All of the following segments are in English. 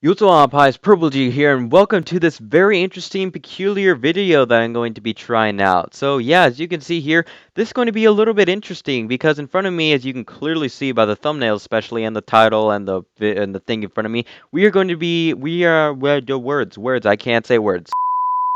What's up, PiePurplji here, and welcome to this very interesting, peculiar video that I'm going to be trying out. So yeah, as you can see here, this is going to be a little bit interesting because in front of me, as you can clearly see by the thumbnail, especially and the title and the thing in front of me, the words. I can't say words.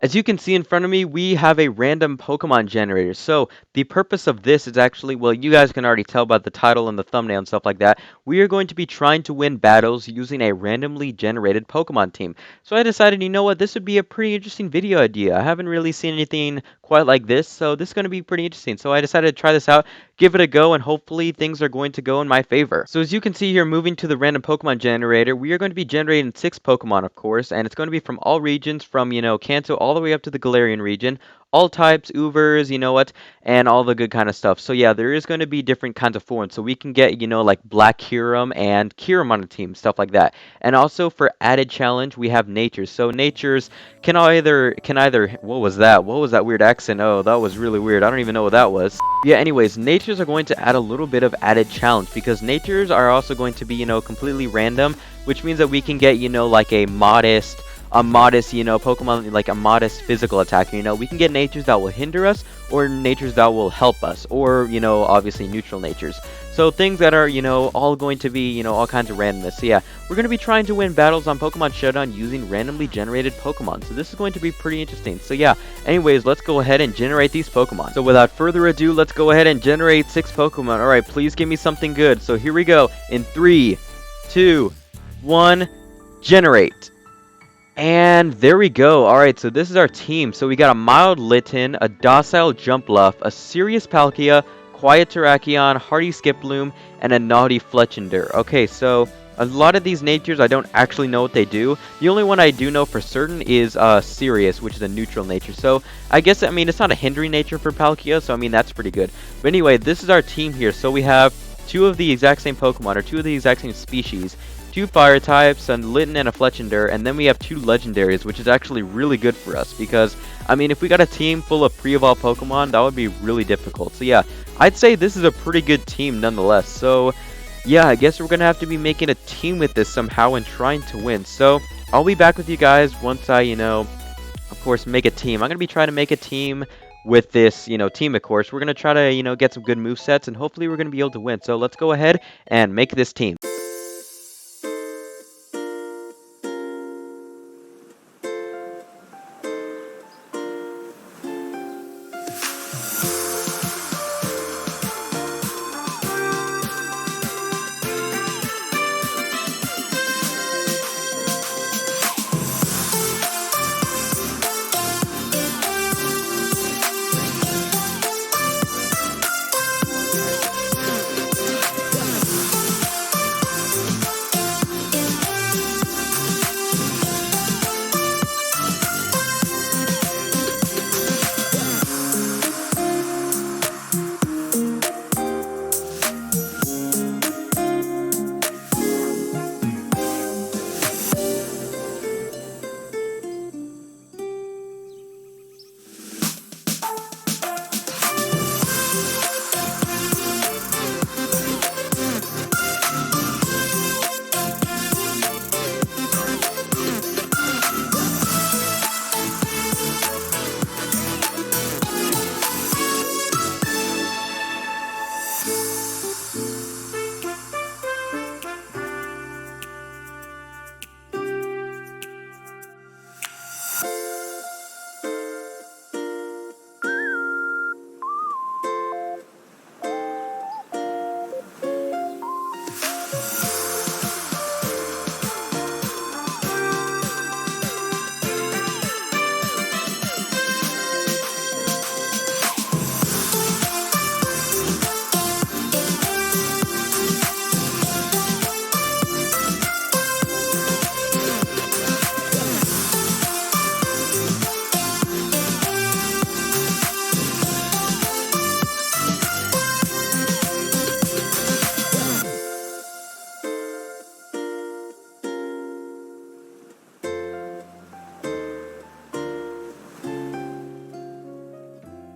As you can see in front of me, we have a random Pokemon generator. So the purpose of this is actually, well, you guys can already tell by the title and the thumbnail and stuff like that. We are going to be trying to win battles using a randomly generated Pokemon team. So I decided, you know what, this would be a pretty interesting video idea. I haven't really seen anything quite like this, so this is going to be pretty interesting. So I decided to try this out, give it a go, and hopefully things are going to go in my favor. So as you can see here, moving to the random Pokemon generator, we are going to be generating 6 Pokemon, of course, and it's going to be from all regions, from, Kanto all the way up to the Galarian region, all types, Ubers, and all the good kind of stuff. So yeah, there is going to be different kinds of forms. So we can get, like Black Kyurem and Kyurem on a team, stuff like that. And also for added challenge, we have Natures. So Natures can either what was that? What was that weird accent? Oh, that was really weird. I don't even know what that was. Yeah, anyways, Natures are going to add a little bit of added challenge because Natures are also going to be, completely random, which means that we can get, like a modest, Pokemon, like a modest physical attack. We can get natures that will hinder us, or natures that will help us, or, obviously neutral natures. So things that are, all going to be, all kinds of randomness. So yeah, we're going to be trying to win battles on Pokemon Showdown using randomly generated Pokemon. So this is going to be pretty interesting. So yeah, anyways, let's go ahead and generate these Pokemon. So without further ado, let's go ahead and generate 6 Pokemon. Alright, please give me something good. So here we go. In 3, 2, 1, generate. And there we go. Alright, so this is our team. So we got a mild Litten, a docile Jumpluff, a serious Palkia, quiet Terrakion, hardy Skiploom, and a naughty Fletchinder. Okay, so a lot of these natures I don't actually know what they do. The only one I do know for certain is Sirius, which is a neutral nature. So I guess, it's not a hindering nature for Palkia, so that's pretty good. But anyway, this is our team here. So we have 2 of the exact same Pokemon, or 2 of the exact same species. 2 fire types, a Litten and a Fletchinder, and then we have 2 legendaries, which is actually really good for us because, if we got a team full of pre-evolved Pokemon, that would be really difficult. So yeah, I'd say this is a pretty good team nonetheless. So yeah, I guess we're going to have to be making a team with this somehow and trying to win. So I'll be back with you guys once I, of course, make a team. I'm going to be trying to make a team with this, team, of course. We're going to try to, get some good movesets, and hopefully we're going to be able to win. So let's go ahead and make this team.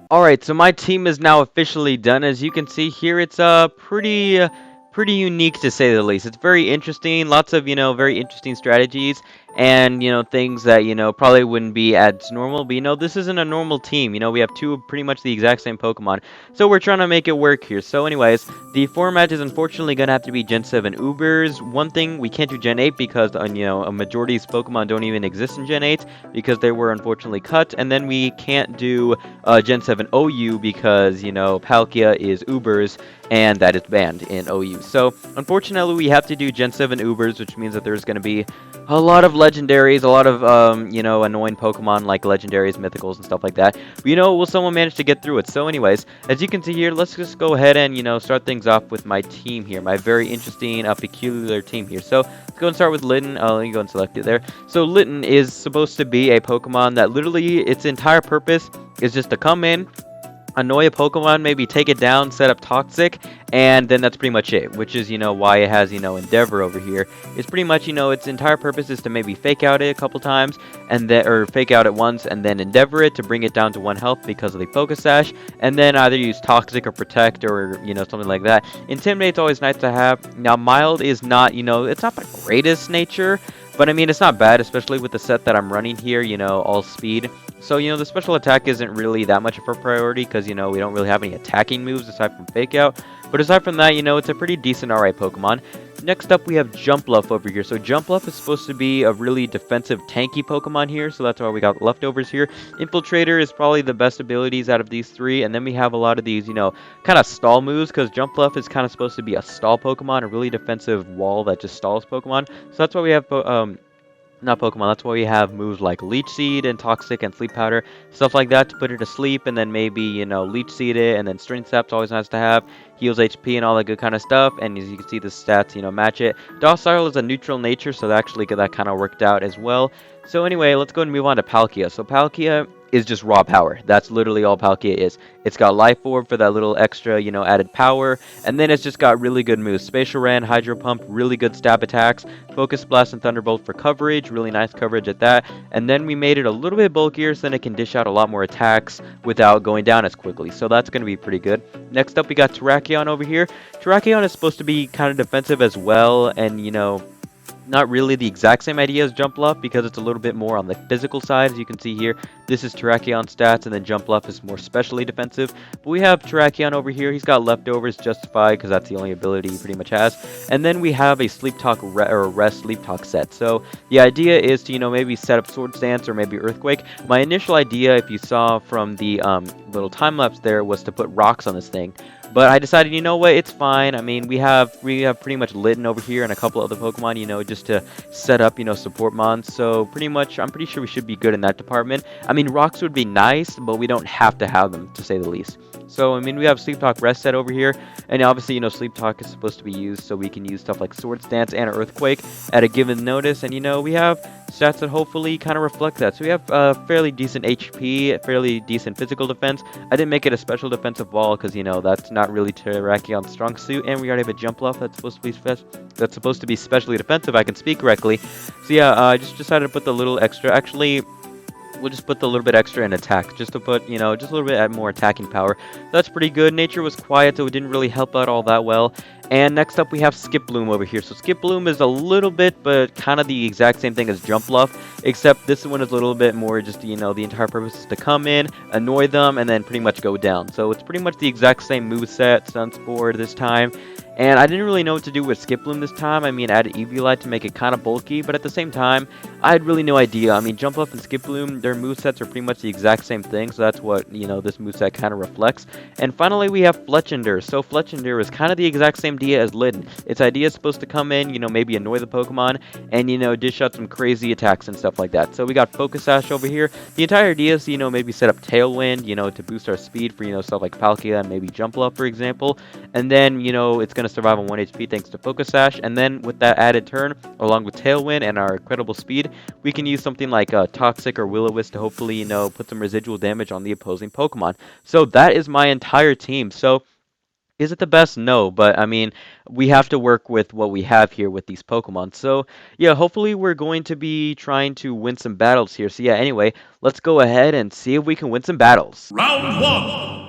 Alright, so my team is now officially done. As you can see here, it's pretty pretty unique to say the least. It's very interesting, lots of, very interesting strategies and, things that, probably wouldn't be as normal. But, this isn't a normal team. We have two pretty much the exact same Pokemon. So we're trying to make it work here. So anyways, the format is unfortunately going to have to be Gen 7 Ubers. One thing, we can't do Gen 8 because, a majority of Pokemon don't even exist in Gen 8 because they were unfortunately cut. And then we can't do Gen 7 OU because, Palkia is Ubers and that is banned in OU. So unfortunately, we have to do Gen 7 Ubers, which means that there's going to be a lot of legendaries, a lot of, annoying Pokemon like legendaries, mythicals, and stuff like that. But, will someone manage to get through it? So anyways, as you can see here, let's just go ahead and, start things off with my team here, my very interesting, peculiar team here. So let's go and start with Litten. Let me go and select it there. So Litten is supposed to be a Pokemon that literally its entire purpose is just to come in, annoy a Pokemon, maybe take it down, set up Toxic, and then that's pretty much it, which is, why it has, Endeavor over here. It's pretty much, its entire purpose is to maybe fake out it a couple times, and then, or fake out it once, and then Endeavor it to bring it down to 1 health because of the Focus Sash, and then either use Toxic or Protect or, something like that. Intimidate's always nice to have. Now, Mild is not, it's not the greatest nature, but I mean, it's not bad, especially with the set that I'm running here, all speed. So, the special attack isn't really that much of a priority because, we don't really have any attacking moves aside from Fake Out. But aside from that, it's a pretty decent alright Pokemon. Next up, we have Jumpluff over here. So Jumpluff is supposed to be a really defensive, tanky Pokemon here, so that's why we got leftovers here. Infiltrator is probably the best abilities out of these three, and then we have a lot of these, kind of stall moves, because Jumpluff is kind of supposed to be a stall Pokemon, a really defensive wall that just stalls Pokemon. So that's why we have not Pokemon, that's why we have moves like Leech Seed and Toxic and Sleep Powder, stuff like that to put it to sleep, and then maybe, Leech Seed it, and then Strength Sap's always nice to have, heals HP and all that good kind of stuff, and as you can see the stats, match it. Docile is a neutral nature, so actually that kind of worked out as well. So anyway, let's go and move on to Palkia. So Palkia is just raw power. That's literally all Palkia is. It's got Life Orb for that little extra, added power, and then it's just got really good moves. Spatial Ran, Hydro Pump, really good stab attacks, Focus Blast and Thunderbolt for coverage, really nice coverage at that, and then we made it a little bit bulkier so then it can dish out a lot more attacks without going down as quickly, so that's going to be pretty good. Next up, we got Terrakion over here. Terrakion is supposed to be kind of defensive as well, and, not really the exact same idea as Jumpluff because it's a little bit more on the physical side. As you can see here, this is Terrakion stats, and then Jumpluff is more specially defensive. But we have Terrakion over here. He's got leftovers justified because that's the only ability he pretty much has. And then we have a Sleep Talk or Rest Sleep Talk set. So the idea is to, maybe set up Swords Dance or maybe Earthquake. My initial idea, if you saw from the little time lapse there, was to put rocks on this thing. But I decided, you know what, it's fine. I mean, we have pretty much Litten over here and a couple other Pokemon, just to set up, support mons. So pretty much, I'm pretty sure we should be good in that department. I mean, rocks would be nice, but we don't have to have them, to say the least. So, I mean, we have Sleep Talk Rest set over here. And obviously, Sleep Talk is supposed to be used so we can use stuff like Swords Dance and Earthquake at a given notice. And, we have stats that hopefully kind of reflect that. So we have fairly decent HP, fairly decent physical defense. I didn't make it a special defensive wall because, that's not really Terrakion's strong suit. And we already have a Jumpluff that's supposed to be specially defensive. I can speak correctly. So yeah, I just decided to put the little extra. Actually, we'll just put the little bit extra in attack, just to put, just a little bit more attacking power. That's pretty good. Nature was quiet, so it didn't really help out all that well. And next up, we have Skiploom over here. So Skiploom is a little bit, but kind of the exact same thing as Jumpluff, except this one is a little bit more just, the entire purpose is to come in, annoy them, and then pretty much go down. So it's pretty much the exact same moveset, Sunspore this time. And I didn't really know what to do with Skiploom this time. I mean, I added Eviolite to make it kind of bulky, but at the same time, I had really no idea. I mean, Jumpluff and Skiploom, their movesets are pretty much the exact same thing, so that's what, this moveset kind of reflects. And finally, we have Fletchinder. So Fletchinder is kind of the exact same idea as Litten. Its idea is supposed to come in, maybe annoy the Pokemon, and, dish out some crazy attacks and stuff like that. So we got Focus Sash over here. The entire idea is, maybe set up Tailwind, to boost our speed for, stuff like Palkia and maybe Jumpluff, for example. And then, it's going to survive on 1 HP thanks to Focus Sash, and then with that added turn, along with Tailwind and our incredible speed, we can use something like Toxic or Will-O-Wisp to hopefully, put some residual damage on the opposing Pokemon. So that is my entire team. So is it the best? No, but I mean, we have to work with what we have here with these Pokemon. So yeah, hopefully we're going to be trying to win some battles here. So yeah, anyway, let's go ahead and see if we can win some battles. Round 1.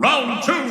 Round 2.